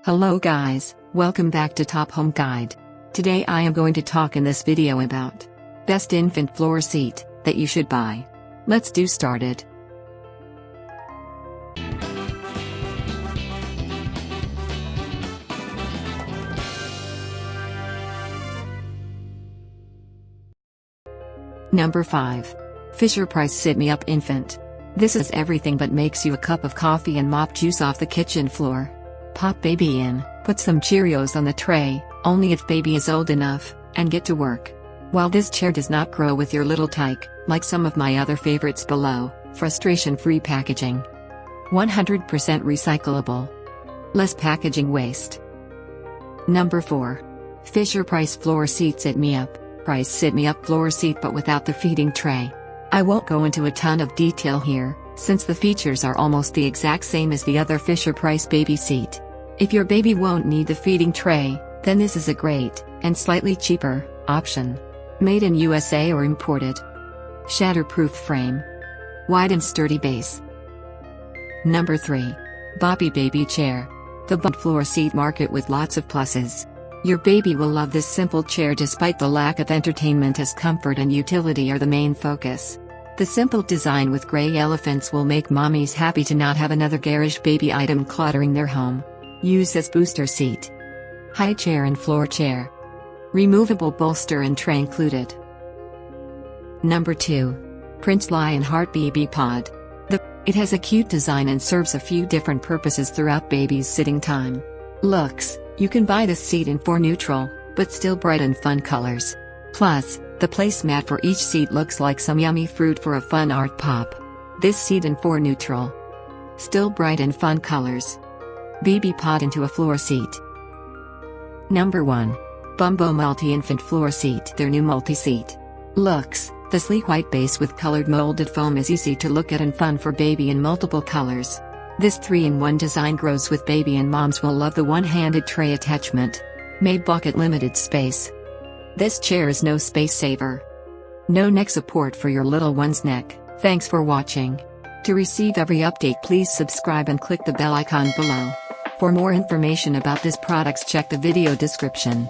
Hello guys, welcome back to Top Home Guide. Today I am going to talk in this video about best infant floor seat that you should buy. Let's do started. Number 5. Fisher-Price Sit Me Up Infant. This is everything but makes you a cup of coffee and mop juice off the kitchen floor. Pop baby in, put some Cheerios on the tray, only if baby is old enough, and get to work. While this chair does not grow with your little tyke, like some of my other favorites below, frustration-free packaging. 100% recyclable. Less packaging waste. Number 4. Fisher-Price Floor Seat Sit Me Up. Price Sit Me Up floor seat but without the feeding tray. I won't go into a ton of detail here, since the features are almost the exact same as the other Fisher-Price baby seat. If your baby won't need the feeding tray, then this is a great, and slightly cheaper, option. Made in USA or imported. Shatterproof frame. Wide and sturdy base. Number 3. Boppy Baby Chair. The bump floor seat market with lots of pluses. Your baby will love this simple chair despite the lack of entertainment, as comfort and utility are the main focus. The simple design with gray elephants will make mommies happy to not have another garish baby item cluttering their home. Use as booster seat. High chair and floor chair. Removable bolster and tray included. Number 2. Prince Lionheart BB Pod. It has a cute design and serves a few different purposes throughout baby's sitting time. Looks. You can buy this seat in 4 neutral, but still bright and fun colors. Plus, the placemat for each seat looks like some yummy fruit for a fun art pop. This seat in 4 neutral. Still bright and fun colors. BB Pod into a floor seat. Number 1. Bumbo Multi-Infant Floor Seat. Their new multi-seat. Looks. The sleek white base with colored molded foam is easy to look at and fun for baby in multiple colors. This 3-in-1 design grows with baby and moms will love the one-handed tray attachment. Made bucket limited space. This chair is no space saver. No neck support for your little one's neck. Thanks for watching. To receive every update, please subscribe and click the bell icon below. For more information about this products, check the video description.